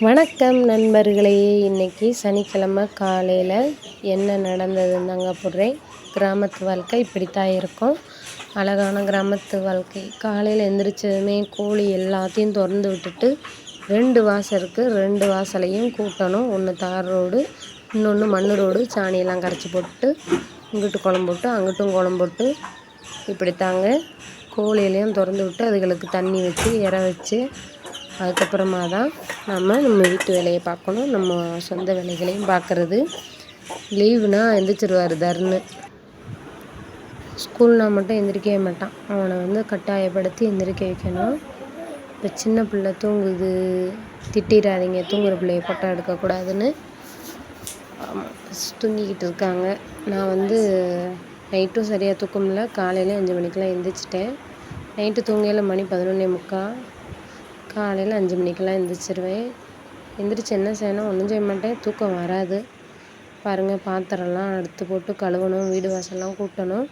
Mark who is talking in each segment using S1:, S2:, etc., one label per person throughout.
S1: வணக்கம் நண்பர்களே. இன்றைக்கி சனிக்கிழமை காலையில் என்ன நடந்ததுன்னு தாங்க போடுறேன். கிராமத்து வாழ்க்கை இப்படித்தான் இருக்கும். அழகான கிராமத்து வாழ்க்கை. காலையில் எந்திரிச்சதுமே கோழி எல்லாத்தையும் திறந்து விட்டுட்டு 2 வாசல் இருக்குது. 2 வாசலையும் கூட்டணும். ஒன்று தார் ரோடு, இன்னொன்று மண் ரோடு. சாணியெல்லாம் கரைச்சி போட்டு இங்கிட்டு குளம் போட்டு அங்கிட்டும் குளம் போட்டு இப்படித்தாங்க கோழியிலையும் திறந்து விட்டு அதுகளுக்கு தண்ணி வச்சு இற வச்சு அதுக்கப்புறமா தான் நம்ம வீட்டு வேலையை பார்க்கணும். நம்ம சொந்த வேலைகளையும் பார்க்குறது. லீவுனா எந்திரிச்சிருவார் தர்னு. ஸ்கூல்னால் மட்டும் எந்திரிக்கவே மாட்டான். அவனை கட்டாயப்படுத்தி எந்திரிக்க வைக்கணும். இப்போ சின்ன பிள்ளை தூங்குது, திட்டிடாதீங்க, தூங்குற பிள்ளைய ஃபோட்டோ எடுக்கக்கூடாதுன்னு தூங்கிக்கிட்டு இருக்காங்க. நான் நைட்டும் சரியாக தூக்கமில்ல. காலையில் 5 மணிக்கெலாம் எந்திரிச்சிட்டேன். நைட்டு தூங்கையில் மணி 11:45. காலையில் 5 மணிக்கெல்லாம் எந்திரிச்சிருவேன். எந்திரிச்சு என்ன செய்யணும்? ஒன்றும் செய்ய மாட்டேன். தூக்கம் வராது. பாருங்கள், பாத்திரம்லாம் எடுத்து போட்டு கழுவணும், வீடு வாசல்லாம் கூட்டணும்.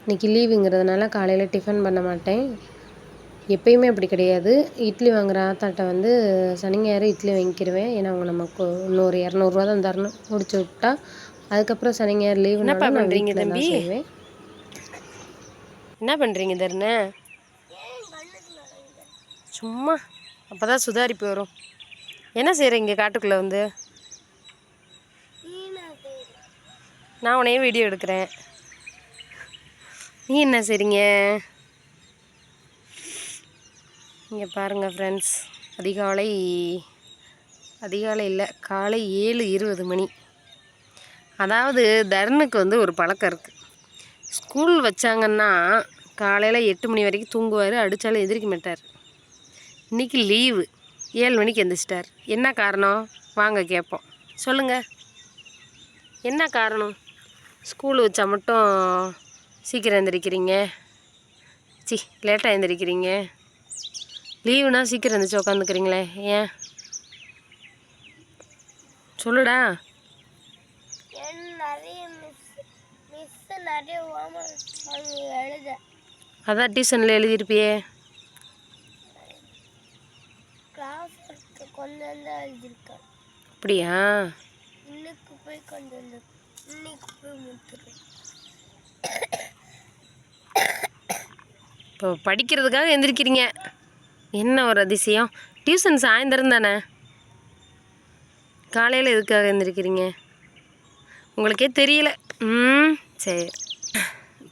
S1: இன்றைக்கி லீவுங்கிறதுனால காலையில் டிஃபன் பண்ண மாட்டேன். எப்பயுமே அப்படி கிடையாது. இட்லி வாங்குகிற ஆத்தாட்ட சனி ஞாயிறு இட்லி வாங்கிக்கிடுவேன். ஏன்னா அவங்க நமக்கு இன்னொரு 200 தான் தரணும். முடிச்சு விட்டா அதுக்கப்புறம் சனி ஞாயிறு லீவு.
S2: என்னப்பா பண்ணுறீங்க தம்பி? என்ன பண்ணுறீங்க தருண? சும்மா அப்போ தான் சுதாரிப்பு வரும். என்ன செய்கிறீங்க காட்டுக்குள்ளே? நான் உன்னையே வீடியோ எடுக்கிறேன். நீ என்ன செய்கிறீங்க? இங்கே பாருங்கள் ஃப்ரெண்ட்ஸ், அதிகாலை இல்லை, காலை 7:20 மணி. அதாவது தருணுக்கு ஒரு பழக்கம் இருக்குது. ஸ்கூல் வச்சாங்கன்னா காலையில் 8 மணி வரைக்கும் தூங்குவார். அடித்தாலும் எந்திரிக்க மாட்டார். இன்றைக்கி லீவு, 7 மணிக்கு எந்திரிச்சிட்டார். என்ன காரணம் வாங்க கேட்போம். சொல்லுங்கள், என்ன காரணம்? ஸ்கூல் வச்சா மட்டும் சீக்கிரம் எந்திரிக்கிறீங்க, லேட்டாக எந்திரிக்கிறீங்க. லீவுனா சீக்கிரம் எந்திரிச்சு உட்காந்துக்கிறீங்களே, ஏன்? சொல்லுடா. அதான் டியூஷனில் எழுதியிருப்பியே. அப்படியா? இப்போ படிக்கிறதுக்காக எந்திரிக்கிறீங்க. என்ன ஒரு அதிசயம். டியூஷன் சாயந்தரம் தானே, காலையில் எதுக்காக எந்திரிக்கிறீங்க? உங்களுக்கே தெரியல. சரி,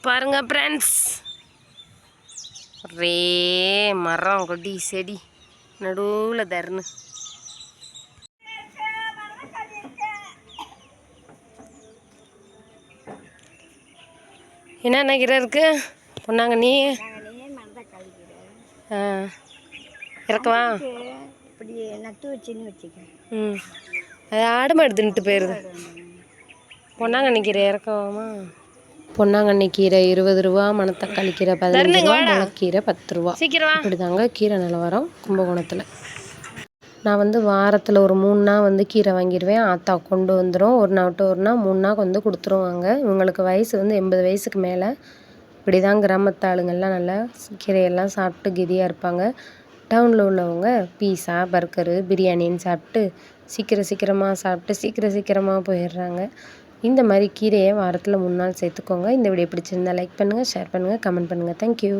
S2: பாருங்க ஃப்ரெண்ட்ஸ், ஒரே மரம் கொடி செடி நடுவில் தருணு. என்ன கீரை இருக்கு பொன்னாங்கண்ணி? இறக்கவா?
S3: இப்படி நட்டு வச்சுன்னு வச்சுக்கேன்.
S2: அது ஆடு மாடு தின்னுட்டு போயிடுது. பொன்னாங்கண்ணி கீரை இறக்கவாமா?
S1: பொன்னாங்கண்ணி கீரை 20 ரூபா, மணத்தக்காளி கீரை 15 ரூபா, முளைக்கீரை 10 ரூபா. இப்படி தாங்க கீரை நிலவரம் கும்பகோணத்தில். நான் வாரத்தில் ஒரு 3 நாள் கீரை வாங்கிடுவேன். ஆத்தா கொண்டு வந்துடும். ஒரு நாள் விட்டு ஒரு நாள் 3 நாள் கொடுத்துருவாங்க. இவங்களுக்கு வயசு 80 வயசுக்கு மேலே. இப்படி தான் கிராமத்து ஆளுங்கள்லாம் நல்லா கீரையெல்லாம் சாப்பிட்டு கெதியாக இருப்பாங்க. டவுனில் உள்ளவங்க பீஸா, பர்கரு, பிரியாணின்னு சாப்பிட்டு சீக்கிரமாக சாப்பிட்டு சீக்கிரமாக போயிடுறாங்க. இந்த மாதிரி கீரையை வாரத்தில் 3 நாள் சேர்த்துக்கோங்க. இந்த வீடியோ பிடிச்சிருந்தா லைக் பண்ணுங்கள், ஷேர் பண்ணுங்கள், கமெண்ட் பண்ணுங்கள். தேங்க்யூ.